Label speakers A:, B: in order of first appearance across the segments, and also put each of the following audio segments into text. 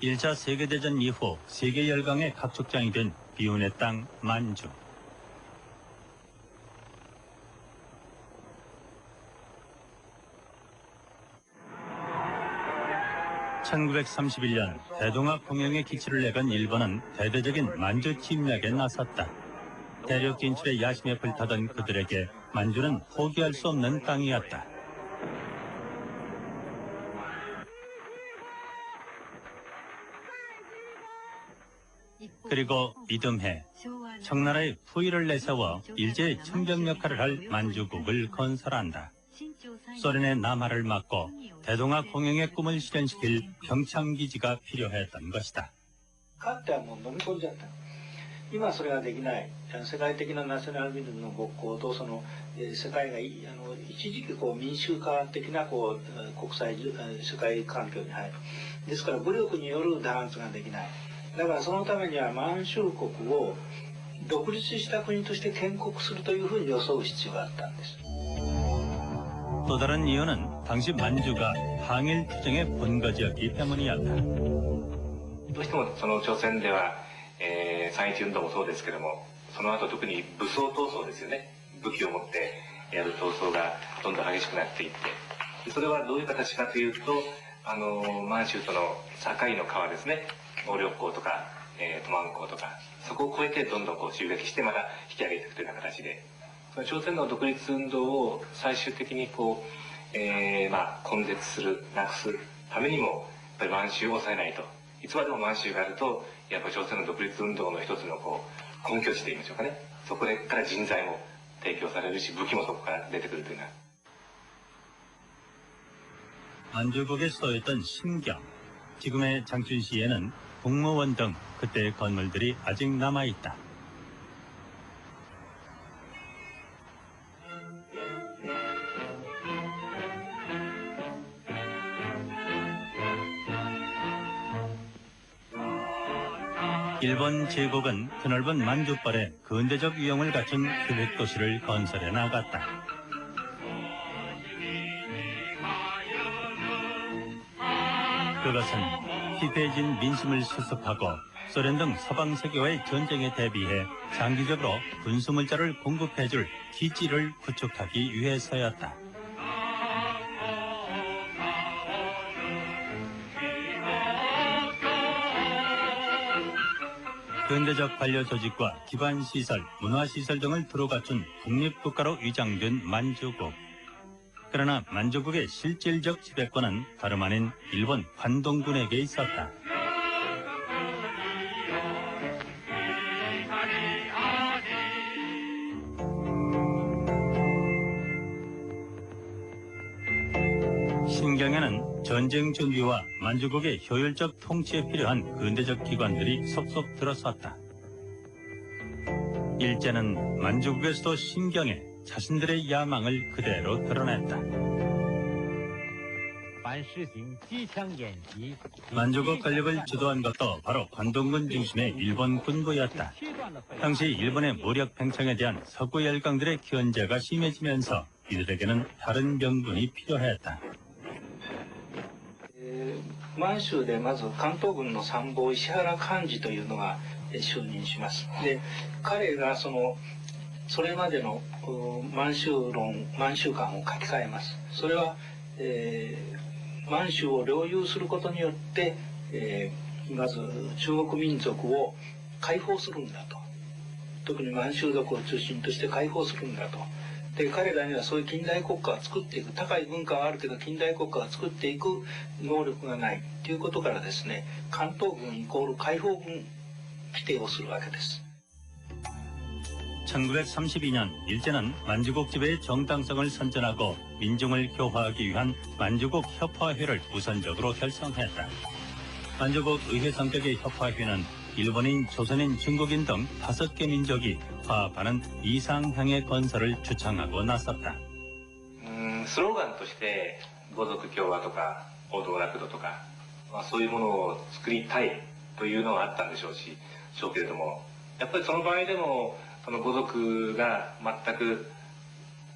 A: 1차 세계대전 이후 세계 열강의 각축장이 된 비운의 땅 만주. (1931년) 대동학 공영의 기치를 내건 일본은 대대적인 만주 침략에 나섰다. 대륙 진출의 야심에 불타던 그들에게 만주는 포기할 수 없는 땅이었다. 그리고 이듬해 청나라의 후위를 내세워 일제의 청정 역할을 할 만주국을 건설한다. 소련의 남하를 막고 대동학 공영의 꿈을 실현시킬 평창기지가 필요했던 것이다.
B: 今それができない世界的なナショナリズムの勃興とその世界が一時期民主化的な国際世界環境に入る。ですから武力による弾圧ができない。だからそのためには満州国を独立した国として建国するというふうに装う必要があったんです。
A: 또 다른 이유는 당시 만주가 항일 투쟁의 본거지였기 때문이었다.
C: どうしてもその朝鮮では3.11運動もそうですけども、その後特に武装闘争ですよね。武器を持ってやる闘争がどんどん激しくなっていって、それはどういう形かというと、満州との境の川ですね。鴨緑江とかトマン江とか、そこを越えてどんどん襲撃してまた引き上げていくというような形で、朝鮮の独立運動を最終的に根絶する、なくすためにもやっぱり満州を抑えないと。いつまでも満州があると、やっぱり朝鮮の独立運動の一つの根拠地といいましょうかね。そこから人材も提供されるし、武器もそこから出てくるというような。
A: 만주국의 수도였던 신경, 지금의 장춘시에는 국무원 등 그때의 건물들이 아직 남아있다. 일본 제국은 드넓은 만주벌에 근대적 위용을 갖춘 계획도시를 건설해 나갔다. 그것은 피폐해진 민심을 수습하고 소련 등 서방 세계와의 전쟁에 대비해 장기적으로 군수물자를 공급해줄 기지를 구축하기 위해서였다. 근대적 관료조직과 기반시설, 문화시설 등을 두루 갖춘 독립국가로 위장된 만주국. 그러나 만주국의 실질적 지배권은 다름 아닌 일본 관동군에게 있었다. 신경에는 전쟁 준비와 만주국의 효율적 통치에 필요한 근대적 기관들이 속속 들어섰다. 일제는 만주국의 수도 신경에 자신들의 야망을 그대로 드러냈다. 만주국 건립을 주도한 것도 바로 관동군 중심의 일본 군부였다. 당시 일본의 무력 팽창에 대한 서구 열강들의 견제가 심해지면서 이들에게는 다른 명분이 필요했다.
B: 満州でまず関東軍の参謀石原幹事というのが就任します。で、彼がそれまでの満州観を書き換えます。それは、満州を領有することによって、まず中国民族を解放するんだと。特に満州族を中心として解放するんだと。で、彼らにはそういう近代国家を作っていく、高い文化はあるけど近代国家を作っていく能力がないということからですね、関東軍イコール解放軍規定をするわけです。
A: 1932년 일제는 만주국 지배의 정당성을 선전하고 민중을 교화하기 위한 만주국 협화회를 우선적으로 결성했다. 만주국 의회 성격의 협화회는 일본인, 조선인, 중국인 등 5개 민족이 화합하는 이상향의 건설을 주창하고 나섰다.
C: スローガンとして五族協和とか王道楽土とか、そういうものを作りたいというのはあったんでしょうけれども、やっぱりその場合でもその五族が全く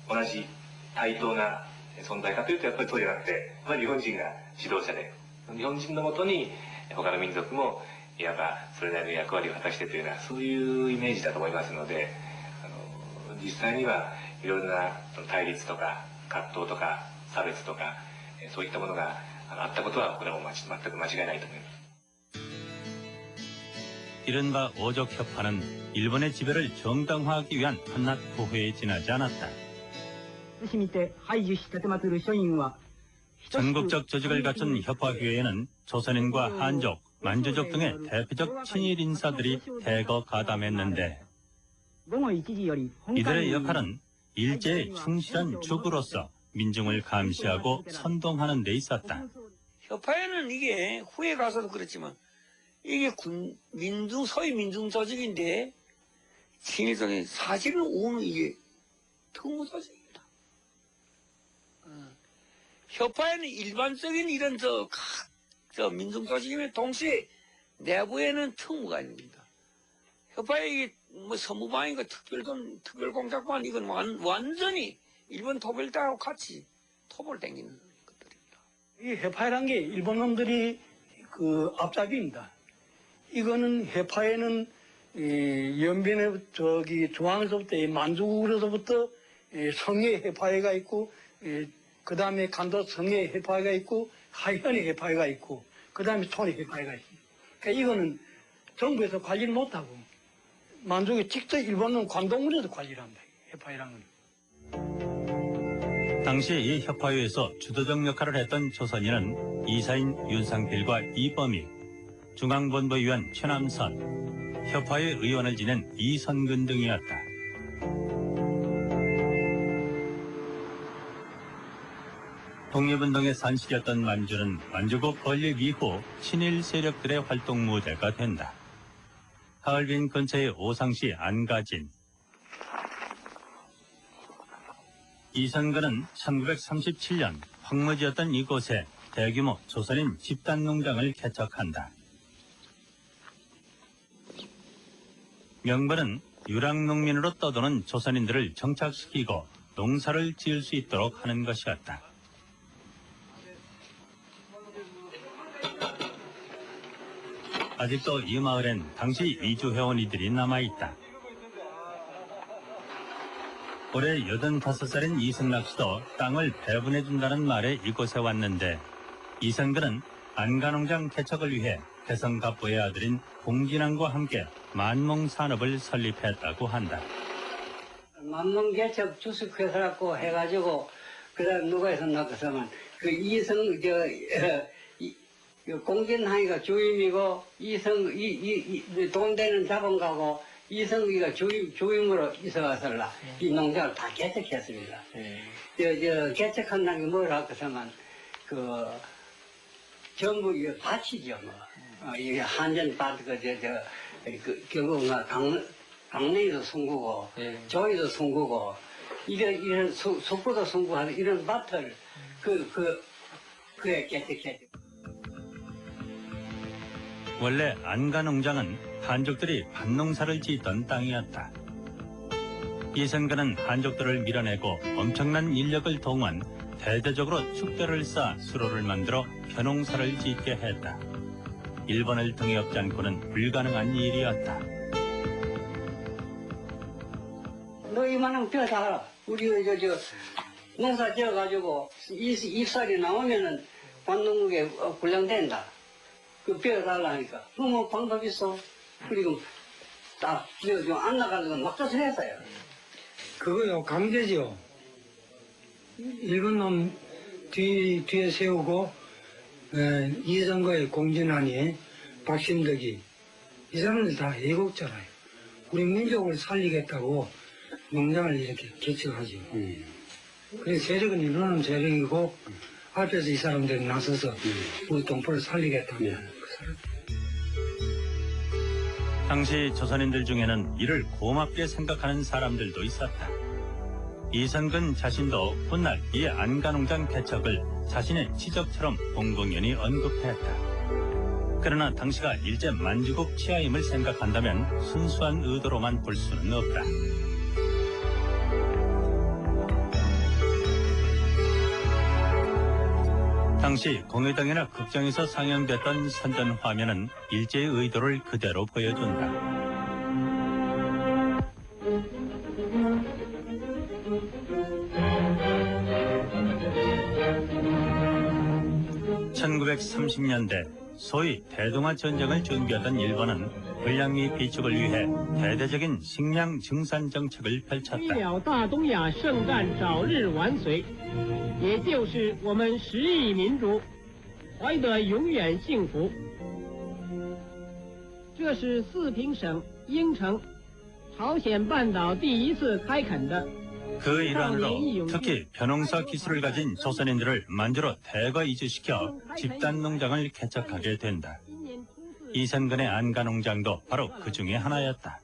C: 同じ対等な存在かというとやっぱりそうじゃなくて、日本人が指導者で日本人のもとに他の民族もいわばそれなりの役割を果たしてというようなそういうイメージだと思いますので、実際にはいろいろな対立とか葛藤とか差別とかそういったものがあったことはこれも全く間違いないと思います。
A: 이른바 오족협파는 일본의 지배를 정당화하기 위한 한낱 후회에 지나지 않았다. 전국적 조직을 갖춘 협파회에는 조선인과 한족, 만주족 등의 대표적 친일 인사들이 대거 가담했는데 이들의 역할은 일제의 충실한 주부로서 민중을 감시하고 선동하는 데 있었다.
D: 협파회는 이게 후에 가서도 그렇지만 이게 소위 민중 조직인데 친일조직이 사실은 오는 이게 특무 조직입니다. 협파회는 일반적인 이런 저 민중 조직이면 동시에 내부에는 특무가 아닙니다. 협파회 이게 뭐 서무방이고 특별공작반 이건 완전히 일본 토벌대하고 같이 톱을 당기는 것들입니다.
E: 이 협파회란 게 일본 놈들이 그 앞잡이입니다. 이거는 협파회는 연변의 중앙에서부터 만주로서부터 성의 협파회가 있고 그 다음에 간도 성의 협파회가 있고 하현의 협파회가 있고 그 다음에 촌의 협파회가 있습니다. 그러니까 이거는 정부에서 관리를 못하고 만주에 직접 일본은 관동물에서 관리를 합니다. 협파회란 건.
A: 당시 이 협파회에서 주도적 역할을 했던 조선인은 이사인 윤상필과 이범희, 중앙본부위원 최남선, 협파회 의원을 지낸 이선근 등이었다. 독립운동의 산실이었던 만주는 만주국 건립 이후 친일 세력들의 활동 무대가 된다. 하얼빈 근처의 오상시 안가진. 이선근은 1937년 황무지였던 이곳에 대규모 조선인 집단농장을 개척한다. 명분은 유랑농민으로 떠도는 조선인들을 정착시키고 농사를 지을 수 있도록 하는 것이었다. 아직도 이 마을엔 당시 이주해온 이들이 남아있다. 올해 85살인 이승락 씨도 땅을 배분해준다는 말에 이곳에 왔는데 이선근은 안가농장 개척을 위해 개성갑부의 아들인 공진왕과 함께 만몽산업을 설립했다고 한다.
F: 만몽 개척 주식회사라고 해가지고 그다음 누가 있었나 그러면 그 공진항이가 주임이고 돈 되는 자본가고 이성기가 주임으로 있어가서라 이 농장을 다 개척했습니다. 개척한다는 게 뭐라 그러면 전부 이거 밭이죠 뭐. 이게 한전 밭 결국 강릉이도 송구고 조이도 송구고 이런 속보도 송구하는 이런 밭을 그에 개척했죠.
A: 원래 안가농장은 한족들이 밭농사를 짓던 땅이었다. 이선근은 한족들을 밀어내고 엄청난 인력을 동원 대대적으로 축대를 쌓아 수로를 만들어 벼농사를 짓게 했다. 일본을 등에 업지 않고는 불가능한 일이었다.
F: 너 이만한 벼 다 우리 농사 지어가지고 잎살이 나오면은 관농국에 분량된다. 그 벼 달라니까. 그럼 뭐 방법 있어. 그리고 딱 안 나가는 건 막자서 했어요.
E: 그거요 강제죠. 일본 놈 뒤에 세우고 이선거의 공진환이 박신덕이 이 사람들 다 애국자라요. 우리 민족을 살리겠다고 농장을 이렇게 개척하죠. 그래서 세력은 일본은 세력이고 앞에서 이 사람들이 나서서 우리 동포를 살리겠다고.
A: 당시 조선인들 중에는 이를 고맙게 생각하는 사람들도 있었다. 이선근 자신도 훗날 이 안가농장 개척을 자신의 치적처럼 공공연히 언급했다. 그러나 당시가 일제 만주국 치하임을 생각한다면 순수한 의도로만 볼 수는 없다. 당시 공회당이나 극장에서 상영됐던 선전 화면은 일제의 의도를 그대로 보여준다. (1930년대) 소위 대동아 전쟁을 준비하던 일본은 불량미 비축을 위해 대대적인 식량 증산 정책을
G: 为
A: 펼쳤다.
G: 了大东亚圣战早日完遂，也就是我们10亿民族怀得永远幸福。这是四平省应城朝鲜半岛第一次开垦的。
A: 그 일환으로 특히 벼농사 기술을 가진 조선인들을 만주로 대거 이주시켜 집단 농장을 개척하게 된다. 이선근의 안가농장도 바로 그 중에 하나였다.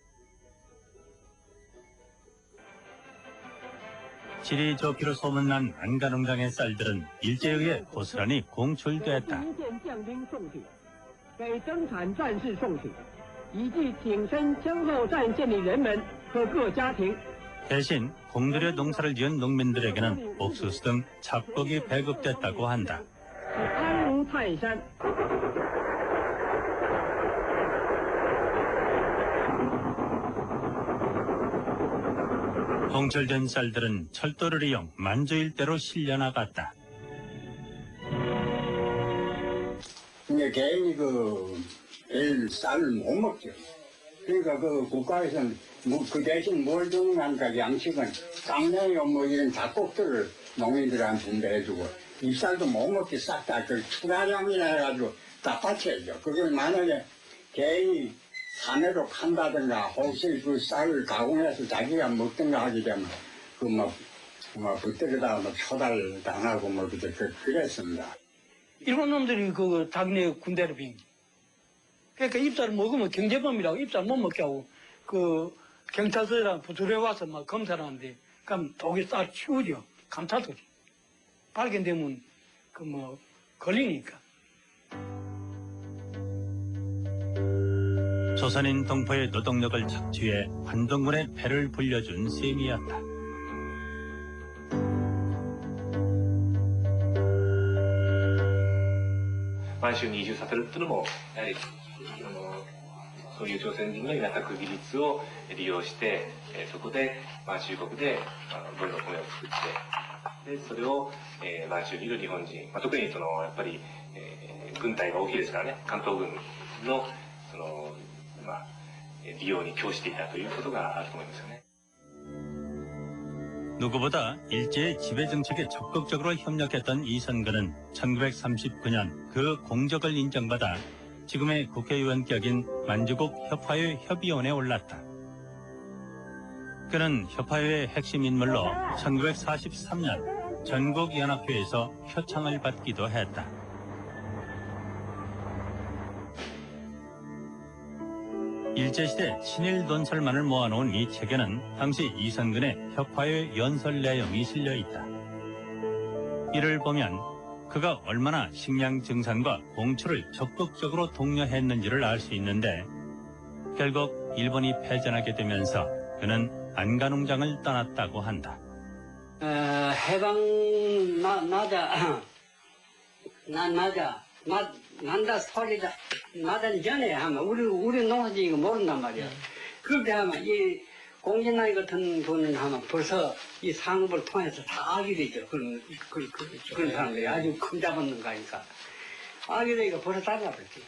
A: 질이 좋기로 소문난 안가농장의 쌀들은 일제에 의해 고스란히 공출됐다.
G: 给生产战士送去，以及挺身枪后战线的人们和各家庭。
A: 대신 공들여 농사를 지은 농민들에게는 옥수수 등 잡곡이 배급됐다고 한다.
G: 安如泰山。
A: 공철된 쌀들은 철도를 이용 만주 일대로 실려나갔다.
H: 이제 개인이 제일 쌀을 못 먹죠. 그러니까 국가에서는 그 대신 뭘 주는 하니까 양식은 깡내요 이런 잡곡들을 농민들한테 분배해주고 잎쌀도 못 먹게 싹 다 추가량이라 해가지고 다 받쳐야죠. 그걸 만약에 개인이 사내로 판다든가 혹시 그 쌀을 가공해서 자기가 먹든가 하게 되면 붙들여다가 초달 당하고 그랬습니다.
E: 일본 놈들이 자기네 군대를 빙. 그러니까 잎살을 먹으면 경제범이라고 잎살 못 먹게 하고 경찰서에다 부두려 와서 막 검사를 하는데 그럼 독이 싹 치우죠. 감찰도지. 발견되면 걸리니까.
A: 조선인 동포의 노동력을 착취해 관동군의 패를 불려준 셈이었다.
C: 満州に移住させるっていうのもやはりそういう朝鮮人の稲作技術を利用してそこで満州国で分の米を作ってでそれを満州にいる日本人、特にやっぱり軍隊が大きいですからね関東軍の利用に供していたということがあると思いますよね。
A: 누구보다 일제의 지배 정책에 적극적으로 협력했던 이선근은 1939년 그 공적을 인정받아 지금의 국회의원격인 만주국 협화회 협의원에 올랐다. 그는 협화회의 핵심 인물로 1943년 전국연합회에서 표창을 받기도 했다. 일제시대 친일 논설만을 모아놓은 이 책에는 당시 이선근의 협화회 연설 내용이 실려있다. 이를 보면 그가 얼마나 식량 증산과 공출을 적극적으로 독려했는지를 알 수 있는데 결국 일본이 패전하게 되면서 그는 안가농장을 떠났다고 한다.
F: 해방 난다 소리다 나던 전에 하면 우리 농사지이가 모른단 말이야. 그때 하면 이 공진나이 같은 분은 하면 벌써 이 상업을 통해서 다 알게 되죠. 그런 사람들이 아주 큰 잡았는 거니까 알게 되니까 벌써 달라버렸지.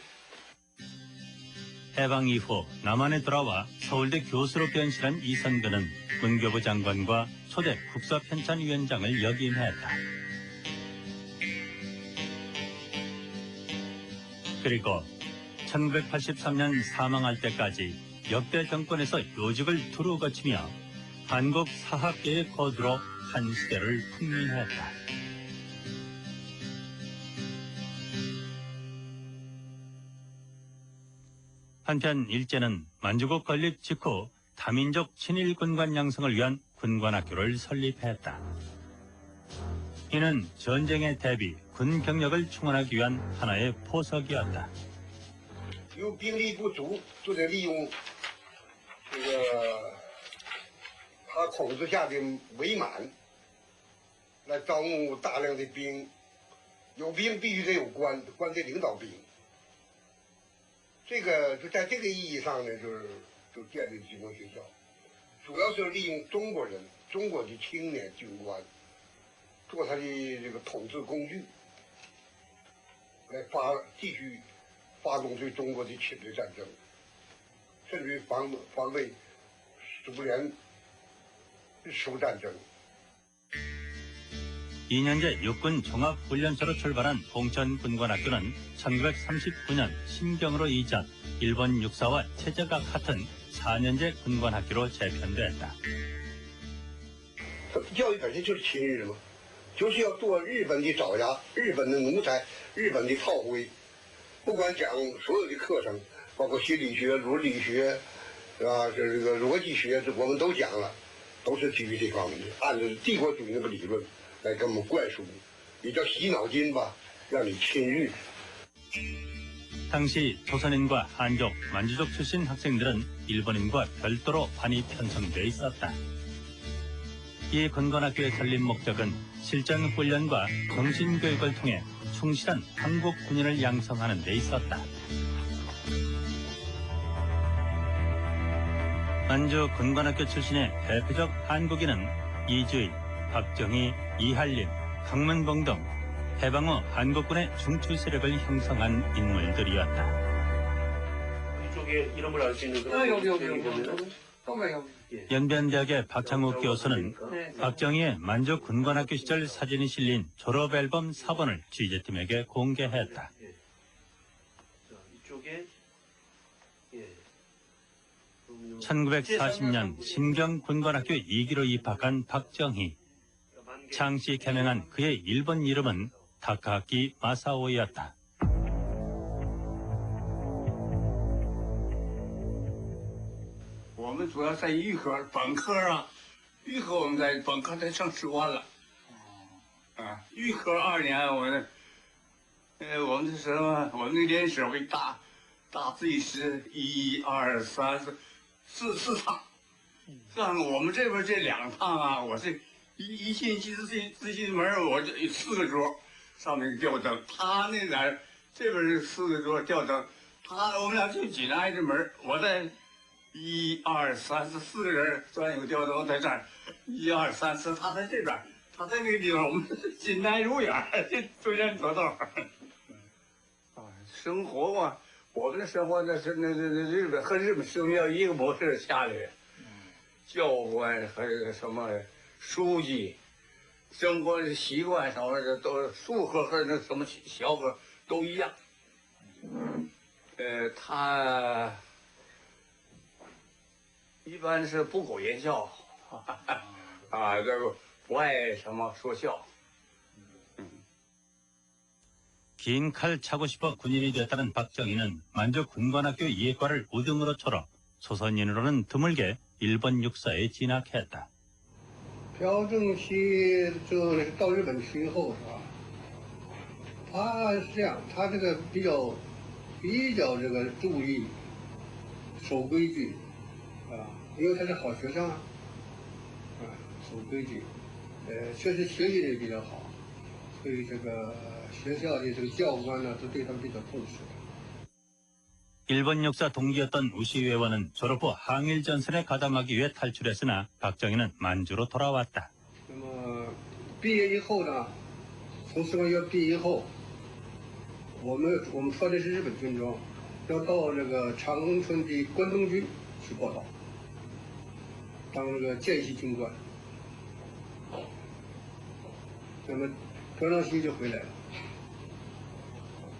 A: 해방 이후 남한에 돌아와 서울대 교수로 변신한 이선근은 문교부 장관과 초대 국사편찬위원장을 역임했다. 그리고 1983년 사망할 때까지 역대 정권에서 요직을 두루 거치며 한국 사학계의 거두로 한 시대를 풍미했다. 한편 일제는 만주국 건립 직후 다민족 친일 군관 양성을 위한 군관학교를 설립했다. 이는 전쟁에 대비 군 경력을 충원하기 위한 하나의 포석이었다.
H: 有兵力不足，就得利用他统治下的伪满，来招募大量的兵，
I: 有兵必须得有官，官得领导兵。这个就在这个意义上呢，就建立军工学校，主要是利用中国人、中国的青年军官做他的这个统治工具，来继续发动对中国的侵略战争，甚至于防卫苏联日苏战争。
A: 2년제 육군 종합훈련소로 출발한 봉천군관학교는 1939년 신병으로 이전, 일본 육사와 체제가 같은 4년제 군관학교로 재편됐다.
I: 教育本身就是亲日嘛，就是要做日本的爪牙、日本的奴才、日本的炮灰。不管讲所有的课程，包括心理学、伦理学，是吧？这个逻辑学，这我们都讲了，都是基于这方面的，按照帝国主义那个理论。 来给我们灌输，也叫洗脑筋吧，让你亲日。
A: 당시 조선인과 한족, 만주족 출신 학생들은 일본인과 별도로 반이 편성돼 있었다. 이 군관학교의 설립 목적은 실전 훈련과 정신교육을 통해 충실한 한국 군인을 양성하는 데 있었다. 만주 군관학교 출신의 대표적 한국인은 이주일, 박정희, 이한림, 강문봉 등 해방 후 한국군의 중추 세력을 형성한 인물들이었다.
J: 이쪽에 이름을 알 수 있는 그런
A: 연변대학의 박창욱 교수는 박정희의 만주 군관학교 시절 사진이 실린 졸업 앨범 4번을 취재팀에게 공개했다.
J: 이쪽에
A: 1940년 신경 군관학교 2기로 입학한 박정희. 창씨 개명한 그의 일본 이름은 다카키 마사오였다.
K: 我们主要在预科本科啊，预科我们在本科才上士官了，预科2年我们的什么，我们的连史会大字是1、2、3、4趟，像我们这边这2趟啊，我是一进自习门，我这4个桌，上面吊灯，他那边这边是4个桌吊灯，我们俩就紧挨着门，我在。 1、2、3、4个人，专有吊灯在这儿。1、2、3、4，他在这边，他在那个地方，我们紧挨如远，中间隔道。生活嘛，我们的生活那是日本和日本生活一个模式下来，教官和什么书记，生活的习惯什么的都数科和那什么小科都一样。他。 一般是不苟言笑，这个不爱什么说笑。
A: 긴 칼 차고 싶어 군인이 됐다는 박정희는 만주 군관학교 이해과를 우등으로 졸업, 조선인으로는 드물게 일본 육사에 진학했다.
H: 朴正熙就到日本去以后是吧？他是这样，他这个比较这个注意守规矩。 因为他是好学生守规矩，确实学习的也比较好，所以这个学校的这个教官呢，都对他们比较重视。
A: 일본 육사 동기였던 우시 회원은 졸업 후 항일 전선에 가담하기 위해 탈출했으나 박정희는 만주로 돌아왔다.
H: 那么毕业以后呢，从士官学校毕业以后，我们穿的是日本军装，要到这个长春的关东军去报道。 当这个见习军官，那么朴正熙就回来了。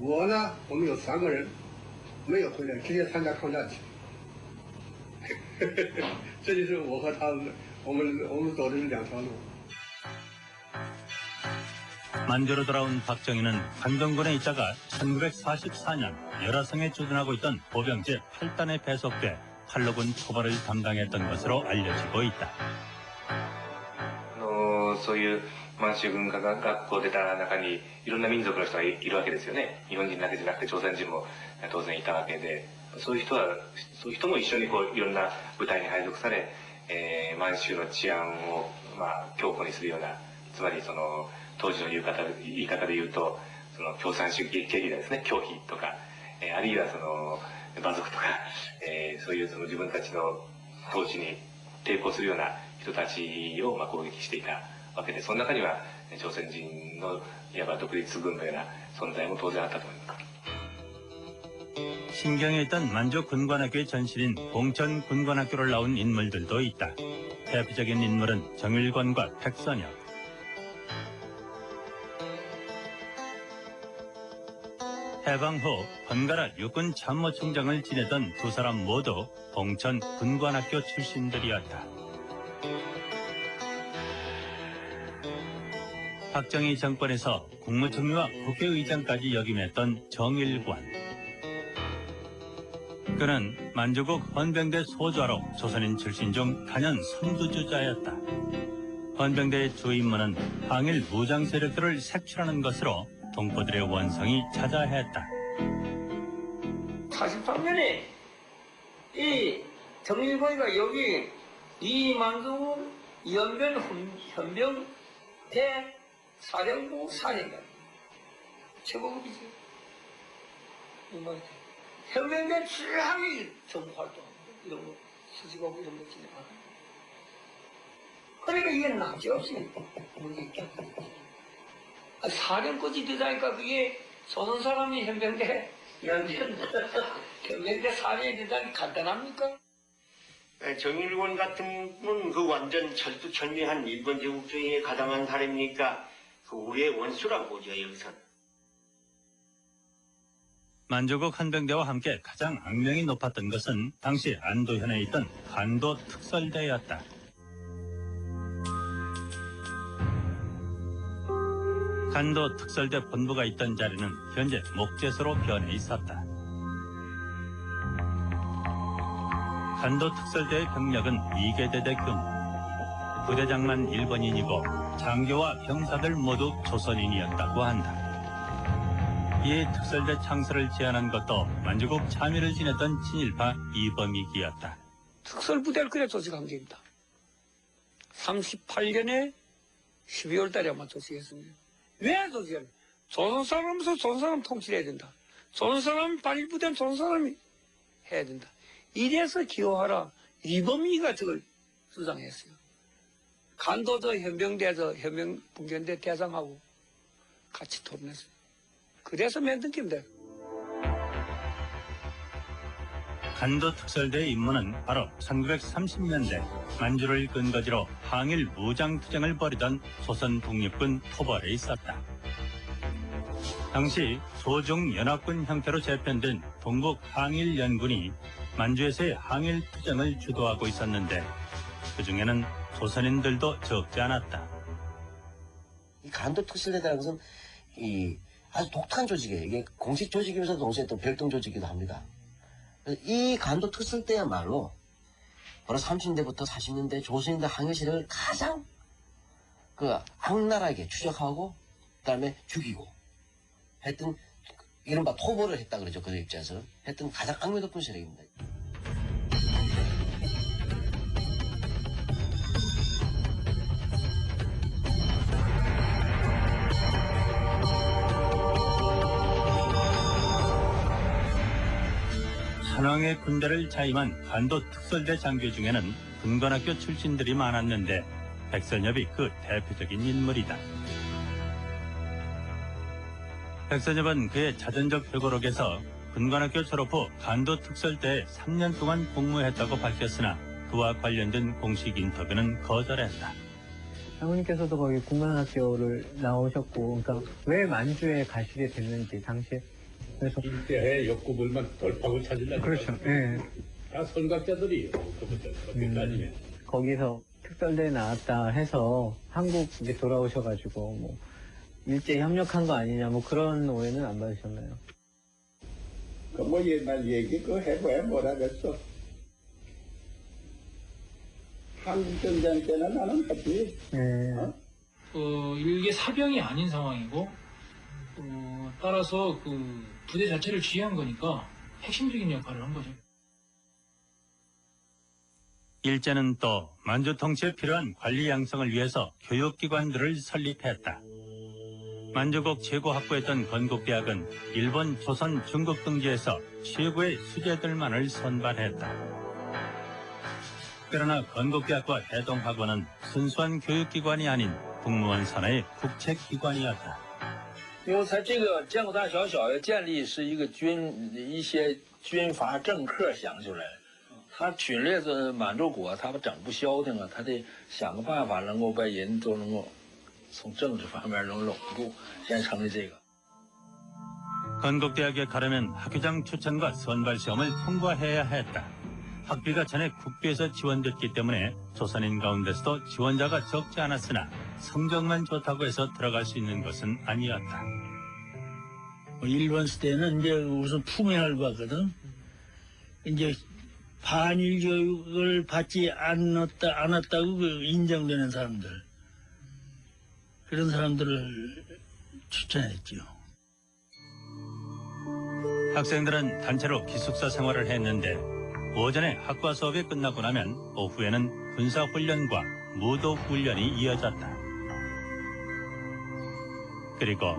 H: 我呢，我们有3个人没有回来，直接参加抗战去。这就是我和他们，我们走的是2条路。
A: 만주로 돌아온 박정희는 관동군에 있다가 1944년 열화성에 주둔하고 있던 보병제 8단에 배속돼 팔로군 토벌을 담당했던 것으로 알려지고 있다.
C: そういう満州軍学校出た中にいろんな民族の人がいるわけですよね。日本人だけじゃなくて朝鮮人も当然いたわけで、そういう人も一緒にこういろんな部隊に配属され、満州の治安を強固にするような、つまりその当時の言い方で言うと、その共産主義ゲリラですね、教費とか、あるいはその馬族とか、そういうその自分たちの統治に抵抗するような人たちを攻撃していたわけで、その中には朝鮮人のいわば独立軍のような存在も当然あったと思います。
A: 신경에 있던 만주 군관학교의 전신인 봉천 군관학교를 나온 인물들도 있다. 대표적인 인물은 정일권과 백선엽. 해방 후 번갈아 육군 참모총장을 지내던 두 사람 모두 봉천 군관학교 출신들이었다. 박정희 정권에서 국무총리와 국회의장까지 역임했던 정일권. 그는 만주국 헌병대 소좌로 조선인 출신 중 단연 선두주자였다. 헌병대의 주 임무는 항일 무장 세력들을 색출하는 것으로 동포들의 원성이 자자했다.
D: 43년에 이 정일권이가 여기 이 만주국 연변 헌병대 사령부 사령관 최고급이죠. 현명된 출항이 정보활동 이런 거 수직하고 이런 거 진행하고 그러니까 이게 남지없이 사령까지 되다니까 그게 조선 사람이 현명대 현명대 사령이 되다니 간단합니까?
J: 정일권 같은 분은 그 완전 철두철미한 일본 제국주의에 가담한 사람이니까 그 우리의 원수라고 보죠 여기서는.
A: 만주국 헌병대와 함께 가장 악명이 높았던 것은 당시 안도현에 있던 간도 특설대였다. 간도 특설대 본부가 있던 자리는 현재 목재소로 변해 있었다. 간도 특설대의 병력은 2개대대 규모. 부대장만 일본인이고 장교와 병사들 모두 조선인이었다고 한다. 이 특설대 창설을 제안한 것도 만주국 참의를 지냈던 친일파 이범익이었다.
D: 특설부대를 그래 조직한 겁니다. 38년에 12월 달에 아마 조직했습니다. 왜 조직했냐? 조선 사람으로서 조선 사람 통치를 해야 된다. 조선 사람 반일부대는 조선 사람이 해야 된다. 이래서 기호하라. 이범익이가 그걸 주장했어요. 간도도 현병대에서 현병분견대 대장하고 같이 토론했어요. 그래서 만든 겁니다.
A: 간도 특설대의 임무는 바로 1930년대 만주를 근거지로 항일 무장투쟁을 벌이던 조선 독립군 토벌에 있었다. 당시 소중연합군 형태로 재편된 동북 항일연군이 만주에서의 항일투쟁을 주도하고 있었는데 그중에는 조선인들도 적지 않았다.
L: 이 간도 특설대라는 것은 아주 독특한 조직이에요. 이게 공식 조직이면서 동시에 또 별동 조직이기도 합니다. 이 간도 특설대야말로 바로 30년대부터 40년대 조선인들 항해실을 가장 악랄하게 추적하고 그다음에 죽이고 했던 이른바 토벌을 했다 그러죠. 그들 입장에서 했던 가장 악명 높은 세력입니다.
A: 한왕의 군대를 자임한 간도 특설대 장교 중에는 군관학교 출신들이 많았는데 백선엽이 그 대표적인 인물이다. 백선엽은 그의 자전적 회고록에서 군관학교 졸업 후 간도 특설대에 3년 동안 복무했다고 밝혔으나 그와 관련된 공식 인터뷰는 거절했다.
M: 장모님께서도 거기 군관학교를 나오셨고, 그러니까 왜 만주에 가시게 됐는지 당시에 그래서
N: 일대에 역구불만 돌파구 찾으려고
M: 그렇죠. 예.
N: 다 선각자들이에요. 그때까지면.
M: 거기서 특설대에 나왔다 해서 한국 이제 돌아오셔가지고 뭐 일제 협력한 거 아니냐 뭐 그런 오해는 안 받으셨나요?
N: 그 뭐 옛날 얘기 그거 해봐야 뭐라겠어. 한국전쟁 때는 나는 하지.
O: 일개 사병이 아닌 상황이고 따라서 부대 자체를 지휘한 거니까 핵심적인 역할을 한 거죠.
A: 일제는 또 만주 통치에 필요한 관리 양성을 위해서 교육기관들을 설립했다. 만주국 최고 학부였던 건국대학은 일본, 조선, 중국 등지에서 최고의 수재들만을 선발했다. 그러나 건국대학과 대동학원은 순수한 교육기관이 아닌 국무원 산하의 국책기관이었다.
P: 因为它这个建国大学小学建立是一些军阀政客想出来的，他侵略着满洲国，他整不消停啊，他得想个办法能够把人都能够从政治方面能拢住，先成立这个。
A: 건국대학에 가려면 학교장 추천과 선발 시험을 통과해야 했다. 학비가 전에 국비에서 지원됐기 때문에 조선인 가운데서도 지원자가 적지 않았으나 성적만 좋다고 해서 들어갈 수 있는 것은 아니었다.
E: 일본 때는 이제 우선 품행을 봤거든. 이제 반일 교육을 받지 않았다고 인정되는 사람들. 그런 사람들을 추천했죠.
A: 학생들은 단체로 기숙사 생활을 했는데 오전에 학과 수업이 끝나고 나면 오후에는 군사훈련과 무도훈련이 이어졌다. 그리고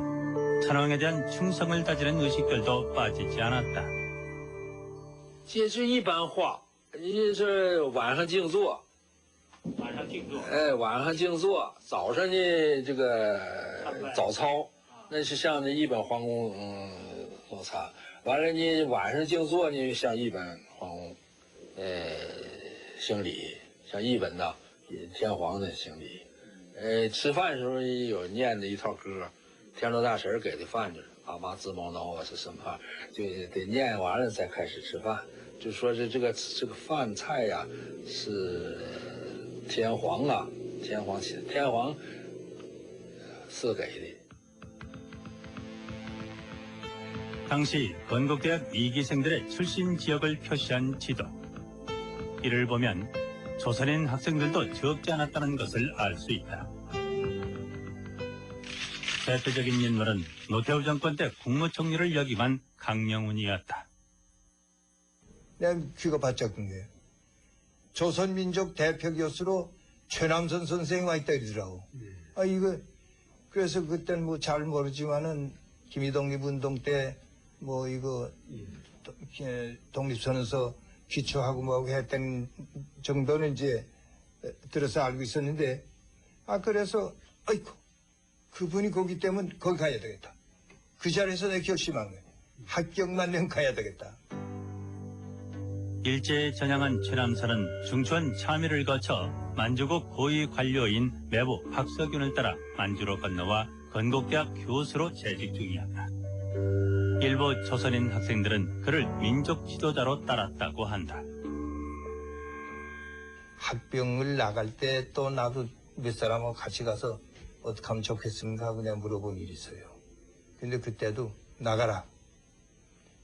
A: 천황에 대한 충성을 다지는 의식들도 빠지지 않았다.
P: 这是一般化，你是晚上静坐，
A: 晚上静坐，
P: 晚上静坐，早上呢这个早操，那是像那一本皇宫早操。完了呢，晚上静坐呢像一本皇宫，行礼，像一本的天皇的行礼。吃饭的时候有念的一套歌，天照大神给的饭就是阿妈自毛挠啊是什么饭，就得念完了再开始吃饭。就说这个饭菜呀、是天皇赐给的。
A: 당시 건국대학 2기생들의 출신 지역을 표시한 지도. 이를 보면 조선인 학생들도 적지 않았다는 것을 알 수 있다. 대표적인 인물은 노태우 정권 때 국무총리를 역임한 강명훈이었다.
Q: 내가 귀가 바짝 든 게 조선민족 대표 교수로 최남선 선생이 와 있다 그러더라고. 그래서 그때는 뭐 잘 모르지만은 김희독립운동 때 뭐 이거 독립선언서 기초하고 뭐하고 했던 정도는 이제 들어서 알고 있었는데 그래서 아이고 그분이 거기 때문에 거기 가야 되겠다. 그 자리에서 내가 결심한 거예요. 합격만 되면 가야 되겠다.
A: 일제에 전향한 최남선은 중추원 참의를 거쳐 만주국 고위 관료인 매부 박석윤을 따라 만주로 건너와 건국대학 교수로 재직 중이었다. 일부 조선인 학생들은 그를 민족 지도자로 따랐다고 한다.
Q: 학병을 나갈 때 또 나도 몇 사람하고 같이 가서 어떻게 하면 좋겠습니까 하고 내가 물어본 일이 있어요. 근데 그때도 나가라.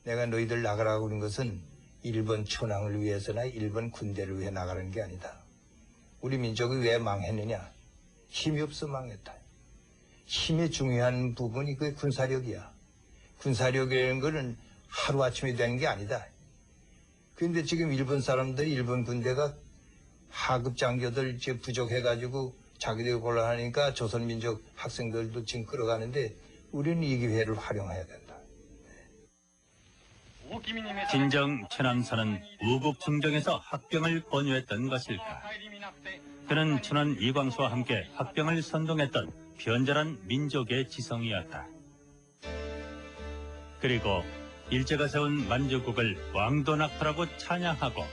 Q: 내가 너희들 나가라고 그런 것은 일본 천황을 위해서나 일본 군대를 위해 나가는 게 아니다. 우리 민족이 왜 망했느냐? 힘이 없어 망했다. 힘이 중요한 부분이 그 군사력이야. 군사력이라는 거는 하루아침에 되는 게 아니다. 그런데 지금 일본 사람들이 일본 군대가 하급 장교들 이제 부족해가지고 자기들이 곤란하니까 조선민족 학생들도 지금 끌어가는데 우리는 이 기회를 활용해야 된다.
A: 진정 최남선은 우국충정에서 합병을 권유했던 것일까? 그는 천원 이광수와 함께 합병을 선동했던 변절한 민족의 지성이었다. 그리고 일제가 세운 만주국을 왕도낙토라고 찬양하고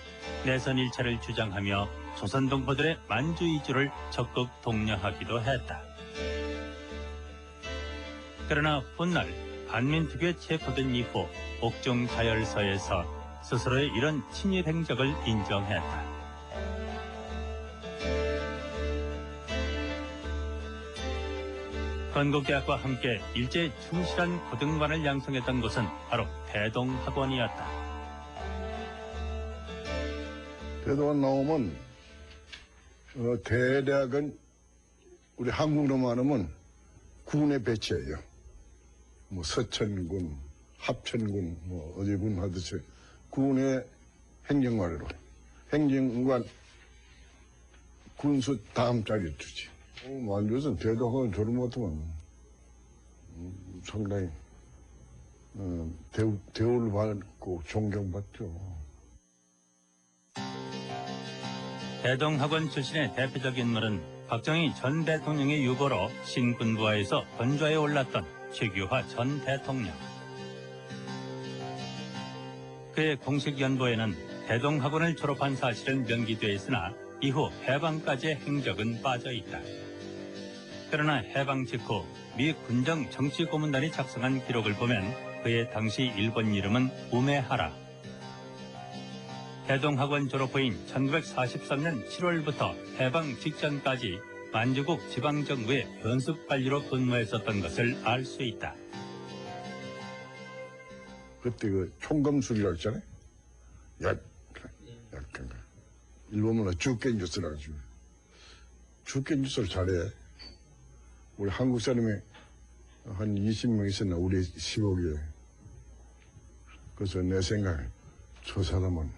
A: 내선 일체를 주장하며 조선 동포들의 만주 이주를 적극 독려하기도 했다. 그러나 훗날 반민특위에 체포된 이후 옥중 자열서에서 스스로의 이런 친일 행적을 인정했다. 건국대학과 함께 일제에 충실한 고등반을 양성했던 곳은 바로 대동학원이었다.
N: 대동학원 나오면 대대학은 우리 한국으로 말하면 군에 배치해요. 뭐 서천군, 합천군, 뭐 어디군 하듯이 군의 행정관으로 행정관 군수 다음 자리에 두지. 만주에서는 대동학원 졸업 못하면 상당히 대우를 받고 존경받죠.
A: 대동학원 출신의 대표적인 인물은 박정희 전 대통령의 유보로 신군부하에서 권좌에 올랐던 최규하 전 대통령. 그의 공식 연보에는 대동학원을 졸업한 사실은 명기돼 있으나 이후 해방까지의 행적은 빠져있다. 그러나 해방 직후 미 군정 정치고문단이 작성한 기록을 보면 그의 당시 일본 이름은 우메하라. 대동학원 졸업 후인 1943년 7월부터 해방 직전까지 만주국 지방정부의 연습관리로 근무했었던 것을 알 수 있다.
N: 그때 그 총검술이라고 했잖아요. 약간 일본말로 주겐주스라고 하죠. 주겐주스를 잘해. 우리 한국 사람이 한 20명 있었나 우리 15개. 그래서 내 생각에 저 사람은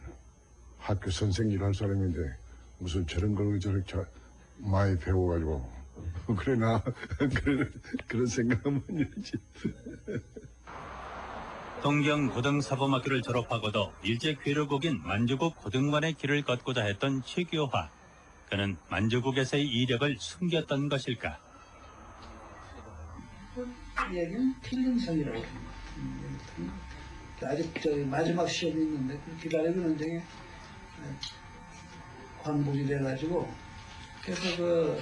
N: 학교 선생님 할 사람인데 무슨 저런 걸 저렇게 많이 배워가지고 그래 나 그런 생각은 있지.
A: 동경 고등사범학교를 졸업하고도 일제 괴뢰국인 만주국 고등관의 길을 걷고자 했던 최규하. 그는 만주국에서의 이력을 숨겼던 것일까?
R: 얘기는 틀린 성이라고 아직 마지막 시험이 있는데 기다리고 있는 중에 관복이 돼가지고 그래서 그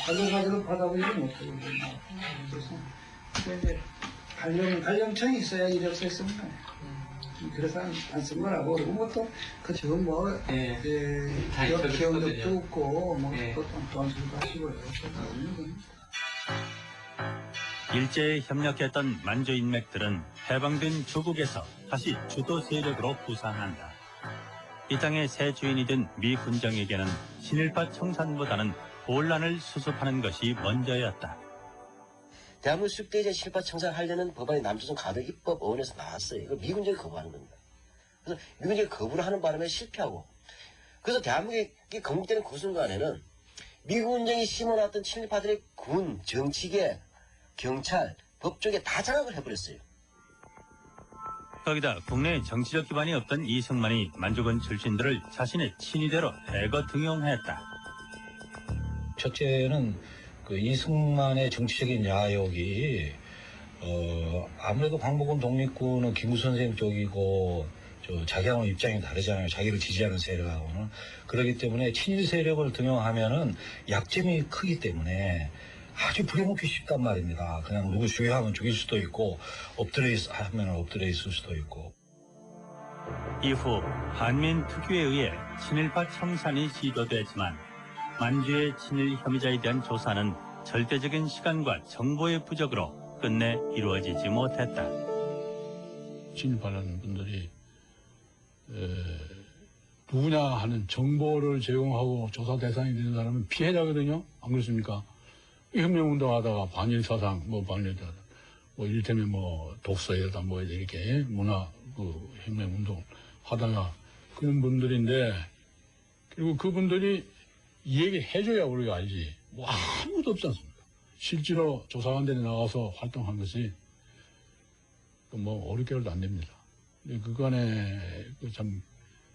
R: 관록가지로 받아보지도 못하고 그래서 이제 관령청이 있어야 이력서에 쓰는 거예요. 그래서 안 쓴 거라고. 그리고 뭐 또 그 지금 뭐 기억력도 없고 뭐 또 수도 하시고요.
A: 일제에 협력했던 만주 인맥들은 해방된 조국에서 다시 주도 세력으로 부상한다. 이 땅의 새 주인이 된 미 군정에게는 친일파 청산보다는 혼란을 수습하는 것이 먼저였다.
L: 대한민국 수입대제 친일파 청산하려는 법안이 남조선 가덕 입법 의원에서 나왔어요. 이걸 미군정이 거부하는 겁니다. 그래서 미군정이 거부를 하는 바람에 실패하고, 그래서 대한민국이 건국되는 그 순간에는 미군정이 심어놨던 친일파들의 군, 정치계, 경찰, 법조계 다 장악을 해버렸어요.
A: 거기다 국내 정치적 기반이 없던 이승만이 만주군 출신들을 자신의 친위대로 대거 등용했다.
S: 첫째는 그 이승만의 정치적인 야욕이 아무래도 광복군 독립군은 김구 선생 쪽이고 자기하고는 입장이 다르잖아요. 자기를 지지하는 세력하고는. 그렇기 때문에 친일 세력을 등용하면은 약점이 크기 때문에 아주 부려먹기 쉽단 말입니다. 그냥 누구 죽여하면 죽일 수도 있고 엎드려 하면 엎드려 있을 수도 있고.
A: 이후 한민 특유에 의해 친일파 청산이 시도됐지만 만주의 친일 혐의자에 대한 조사는 절대적인 시간과 정보의 부족으로 끝내 이루어지지 못했다.
T: 친일파라는 분들이 누구냐 하는 정보를 제공하고 조사 대상이 되는 사람은 피해자거든요. 안 그렇습니까? 혁명운동하다가 반일사상, 반일사상, 이를테면 독서에다 이렇게 문화, 혁명운동 하다가 그런 분들인데, 그리고 그분들이 이 얘기 해줘야 우리가 알지. 아무것도 없지 않습니까? 실제로 조사관들이 나가서 활동한 것이 어렵게도 안 됩니다. 그간에 참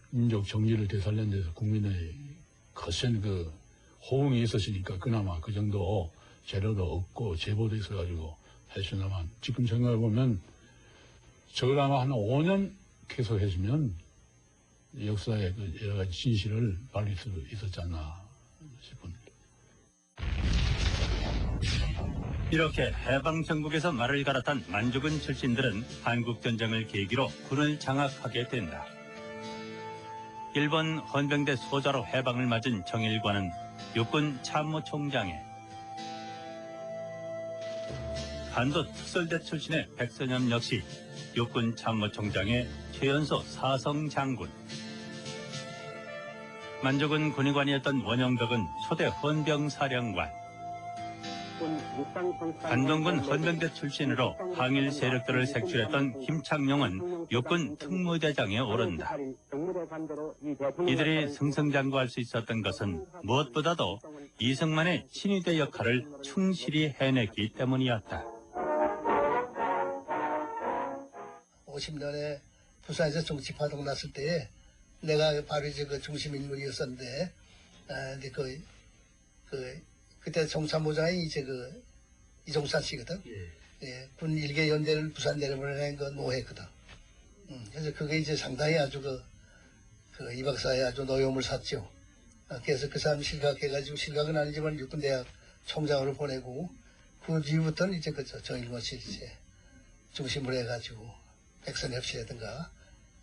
T: 민족 정의를 되살리는 데서 국민의 거센 호응이 있었으니까 그나마 그 정도 재료도 없고 제보도 있어가지고 했으나만 지금 생각해보면 저걸 아마 한 5년 계속해주면 역사의 여러 가지 진실을 밝힐 수 있었지 않나 싶습니다.
A: 이렇게 해방 전국에서 말을 갈아탄 만주군 출신들은 한국전쟁을 계기로 군을 장악하게 된다. 일본 헌병대 소자로 해방을 맞은 정일관은 육군 참모총장에 한도 특설대 출신의 백선엽 역시 육군 참모총장의 최연소 사성장군. 만주군 군의관이었던 원영덕은 초대 헌병사령관. 안동군 헌병대 출신으로 항일 세력들을 색출했던 김창룡은 육군 특무대장에 오른다. 이들이 승승장구할 수 있었던 것은 무엇보다도 이승만의 친위대 역할을 충실히 해냈기 때문이었다.
I: 1950년에 부산에서 정치파동 났을 때에 내가 바로 이제 그 중심 인물이었었는데, 근데 그때 정参부장이 이제 이종산 씨거든. 예, 군 일개 연대를 부산 내려보내는 그 노회거든. 그래서 그게 이제 상당히 아주 이 박사의 아주 노여움을 샀죠. 그래서 그 사람 실각해가지고, 실각은 아니지만 육군대학 총장으로 보내고, 그 뒤부터는 이제 정일권 씨 이제 중심으로 해가지고, 백선엽 씨라든가,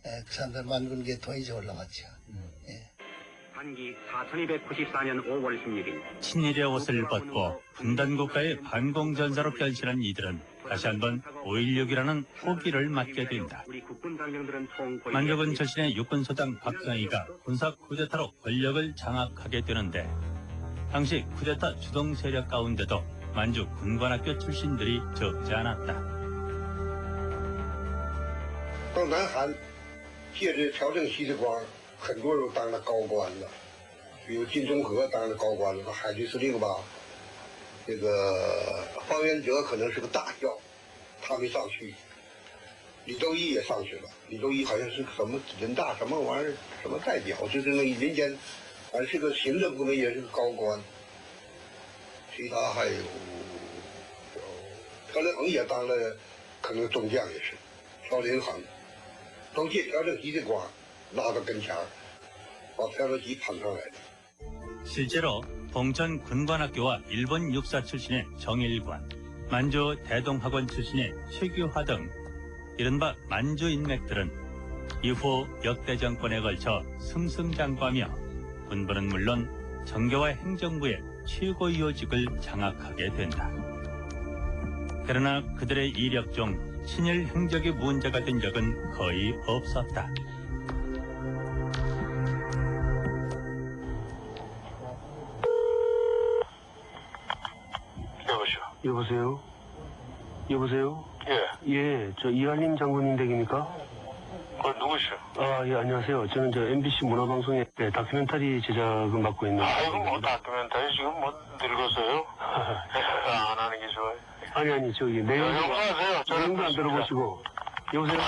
I: 그 사람들 만군계통이 이제 올라왔죠. 예.
U: 한기 4294년 5월 16일
A: 친일의 옷을 벗고 분단국가의 반공전사로 변신한 이들은 다시 한번 5.16이라는 호기를 맞게 된다. 만주군 출신의 육군소장 박정희가 군사 쿠데타로 권력을 장악하게 되는데, 당시 쿠데타 주동 세력 가운데도 만주 군관학교 출신들이 적지 않았다.
I: 到南韩借着朴正熙的光，很多人都当了高官了，比如金钟和当了高官了，海军司令吧，这个方元哲可能是个大校，他没上去，李周一也上去了，李周一好像是什么人大什么玩意儿什么代表，就是那民间，反正是个行政部门也是个高官，其他还有朴连恒也当了，可能中将也是，朴连恒。 都借朴正熙的光拉到跟前儿，把朴正熙捧上来的。
A: 실제로 봉천 군관학교와 일본 육사 출신의 정일관, 만주 대동학원 출신의 최규화 등 이른바 만주 인맥들은 이후 역대 정권에 걸쳐 승승장구하며 군부는 물론 정계와 행정부의 최고위호직을 장악하게 된다. 그러나 그들의 이력 중 친일 행적이 문제가 된 적은 거의 없었다.
V: 여보세요? 여보세요?
W: 예.
V: 예, 저 이한림 장군님 댁입니까?
W: 누구시오?
V: 아, 예, 안녕하세요. 저는 저 MBC 문화방송의 다큐멘터리 제작을 맡고 있는.
W: 아이고, 뭐 다큐멘터리 지금 뭐 늙었어요? 안 하는 게 좋아요.
V: 아니, 저기
W: 용서하세요.
V: 내용도 안 들어보시고. 여보세요?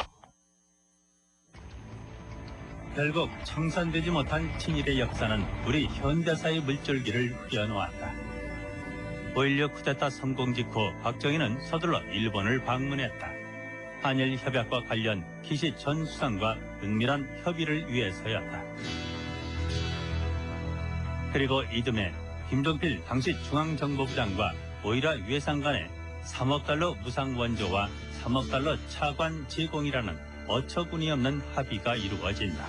A: 결국 청산되지 못한 친일의 역사는 우리 현대사의 물줄기를 흐려놓았다. 5.16 쿠데타 성공 직후 박정희는 서둘러 일본을 방문했다. 한일 협약과 관련 기시 전 수상과 은밀한 협의를 위해서였다. 그리고 이듬해 김종필 당시 중앙정보부장과 오이라 유해상 간에 3억 달러 무상 원조와 3억 달러 차관 제공이라는 어처구니 없는 합의가 이루어진다.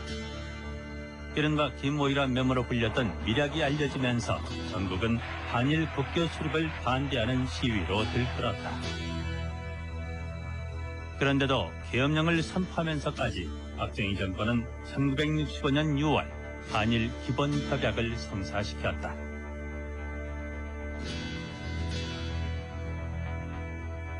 A: 이른바 김오이라 메모로 불렸던 미략이 알려지면서 전국은 한일 국교 수립을 반대하는 시위로 들끓었다. 그런데도 계엄령을 선포하면서까지 박정희 정권은 1965년 6월 한일 기본협약을 성사시켰다.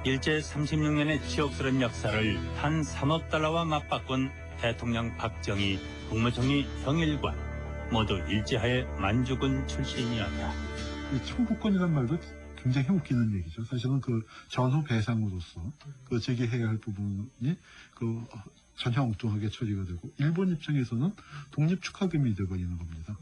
A: 일제 36년의 치욕스러운 역사를 단 3억 달러와 맞바꾼 대통령 박정희, 국무총리 정일관 모두 일제하에 만주군 출신이었다.
X: 이 청구권이란 말도 굉장히 웃기는 얘기죠. 사실은 그 전후 배상으로서 그 제기해야 할 부분이 그 전혀 엉뚱하게 처리가 되고, 일본 입장에서는 독립 축하금이 되어버리는 겁니다.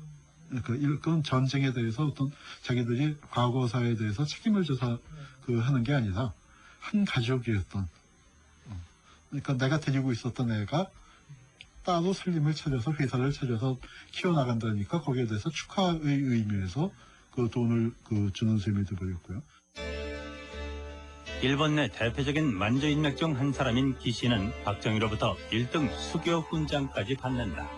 X: 그러니까 이건 전쟁에 대해서 어떤 자기들이 과거사에 대해서 책임을 져서 하는 게 아니라 한 가족이었던, 그러니까 내가 데리고 있었던 애가 따로 살림을 차려서 회사를 차려서 키워나간다니까 거기에 대해서 축하의 의미에서 그 돈을 주는 셈이 되어버렸고요.
A: 일본 내 대표적인 만주 인맥 중 한 사람인 기시는 박정희로부터 1등 수교 훈장까지 받는다.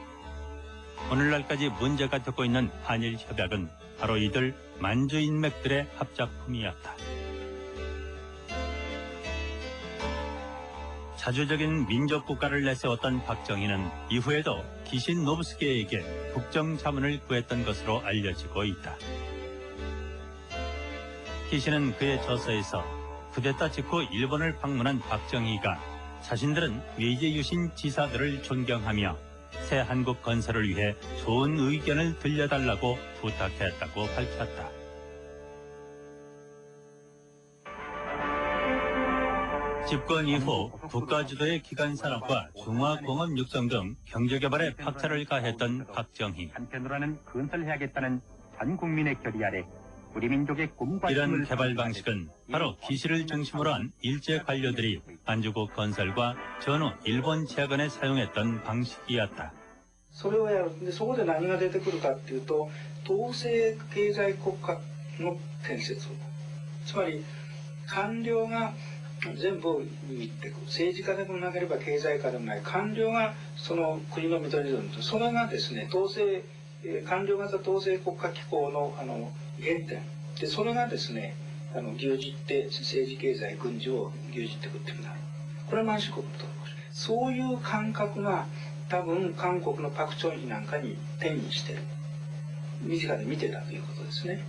A: 오늘날까지 문제가 되고 있는 한일 협약은 바로 이들 만주 인맥들의 합작품이었다. 자주적인 민족국가를 내세웠던 박정희는 이후에도 기신 노부스케에게 국정자문을 구했던 것으로 알려지고 있다. 기신은 그의 저서에서 쿠데타 직후 일본을 방문한 박정희가 자신들은 외제 유신 지사들을 존경하며 새 한국 건설을 위해 좋은 의견을 들려달라고 부탁했다고 밝혔다. 집권 이후 국가주도의 기간산업과 중화공업 육성 등 경제개발에 박차를 가했던 박정희.
U: 한편으로는 건설해야겠다는 전 국민의 결의 아래 우리 민족의 꿈과
A: 이런
U: 힘을
A: 개발 방식은 바로 기시를 중심으로 한 일제 관료들이 만주국 건설과 전후 일본 제하간에 사용했던 방식이었다.
R: それをやる。で、そこで何が出てくるかっていうと、統制経済国家の建設を。つまり、官僚が全部握っていく。政治家でもなければ経済家でもない。官僚がその国の認めると。それがですね、官僚型統制国家機構の原点。で、それがですね、牛耳って政治経済軍事を牛耳っていくっていうなる。これは満州国と。そういう感覚が多分韓国のパク・チョンヒなんかに転移してる。身近で見てたということですね。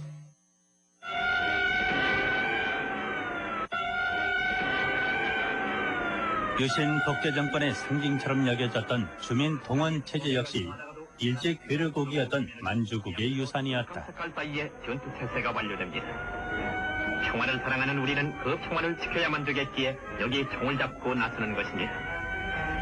A: 유신 독재 정권의 상징처럼 여겨졌던 주민 동원 체제 역시 일제 괴뢰국이었던 만주국의 유산이었다.
U: 사이에 전투 태세가 완료됩니다. 평화를 사랑하는 우리는 그 평화를 지켜야만 되겠기에 여기 총을 잡고 나서는 것입니다.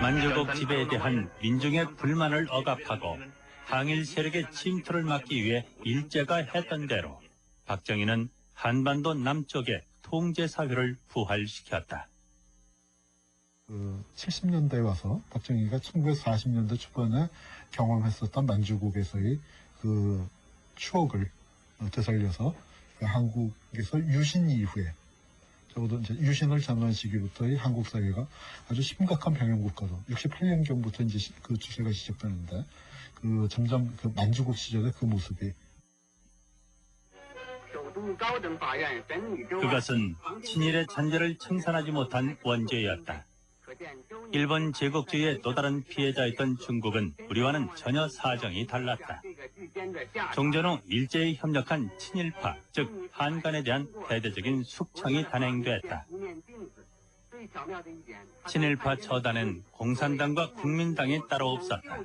A: 만주국 지배에 대한 민중의 불만을 억압하고 항일 세력의 침투를 막기 위해 일제가 했던 대로 박정희는 한반도 남쪽의 통제 사회를 부활시켰다.
X: 70년대에 와서 박정희가 1940년대 초반에 경험했었던 만주국에서의 그 추억을 되살려서 그 한국에서 유신 이후에 적어도 이제 유신을 전후한 시기부터의 한국 사회가 아주 심각한 병영 국가로 68년경부터 이제 그 추세가 시작되는데 그 점점 그 만주국 시절의 그 모습이
A: 그것은 친일의 잔재를 청산하지 못한 원죄였다. 일본 제국주의의 또 다른 피해자였던 중국은 우리와는 전혀 사정이 달랐다. 종전 후 일제에 협력한 친일파, 즉 한간에 대한 대대적인 숙청이 단행됐다. 친일파 처단엔 공산당과 국민당이 따로 없었다.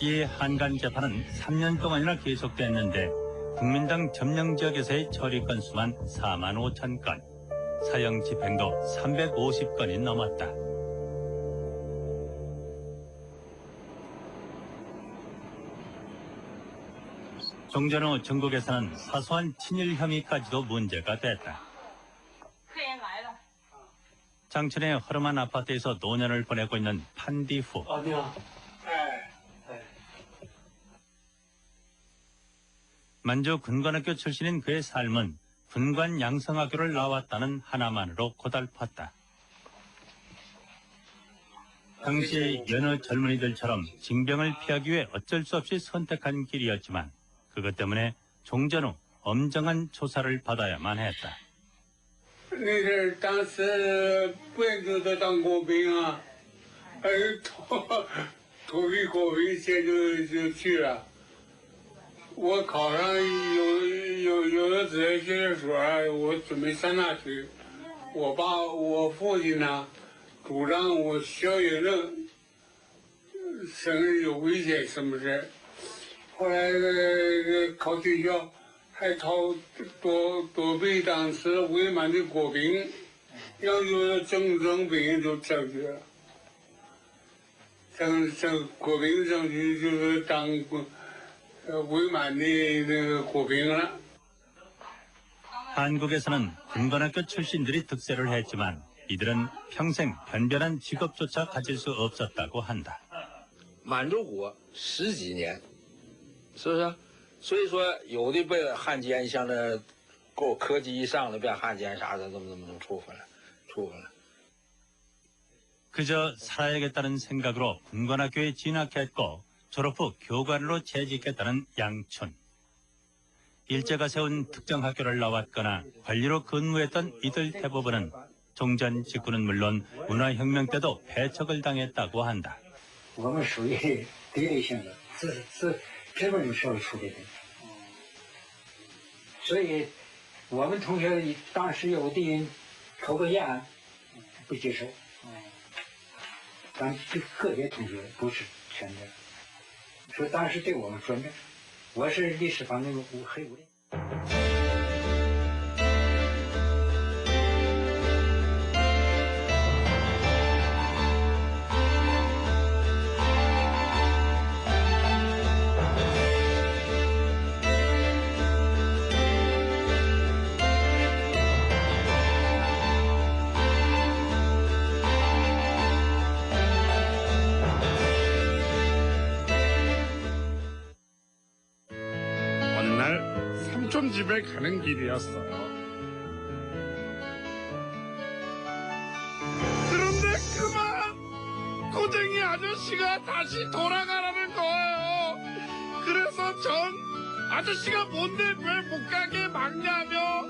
A: 이 한간 재판은 3년 동안이나 계속됐는데 국민당 점령 지역에서의 처리 건수만 4만 5천 건. 사형 집행도 350건이 넘었다. 종전 후 전국에서는 사소한 친일 혐의까지도 문제가 됐다. 장춘의 허름한 아파트에서 노년을 보내고 있는 판디후. 만주 군관학교 출신인 그의 삶은 군관 양성학교를 나왔다는 하나만으로 고달팠다. 당시 여느 젊은이들처럼 징병을 피하기 위해 어쩔 수 없이 선택한 길이었지만 그것 때문에 종전 후 엄정한 조사를 받아야만 했다.
E: 那是当时贵州的当过兵啊，脱离过兵线就去了。我考上有的哲学所，我准备上大学。我父亲呢，主张我校园证，省有危险什么事。后来考学校，还躲避当时伪满的国兵，要有正兵就上去了。国兵上去就是当伪满的那个国兵了。
A: 한국에서는 군관학교 출신들이 득세를 했지만 이들은 평생 변변한 직업조차 가질 수 없었다고 한다.
P: 满洲国10几年，是不是？所以说有的被汉奸，像这够科级以上的变汉奸啥的，怎么处分了？
A: 그저 살아야겠다는 생각으로 군관학교에 진학했고 졸업 후 교관으로 재직했다는 양춘. 일제가 세운 특정 학교를 나왔거나 관리로 근무했던 이들 대부분은 종전 직후는 물론 문화혁명 때도 배척을 당했다고 한다.
H: 我们属于敌对性的，是日本人社会处理的，所以我们同学当时有的人抽个烟不接受，但个别同学不是全的，所以当时对我们说明，我是历史方面黑五的。
B: 집에 가는 길이었어요. 그런데 그만 고쟁이 아저씨가 다시 돌아가라는 거예요. 그래서 전 아저씨가 뭔데 왜 못 가게 막냐며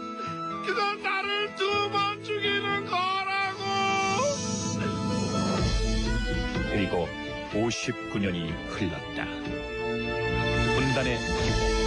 B: 그건 나를 2번 죽이는 거라고.
F: 그리고 59년이 흘렀다. 분단의 기호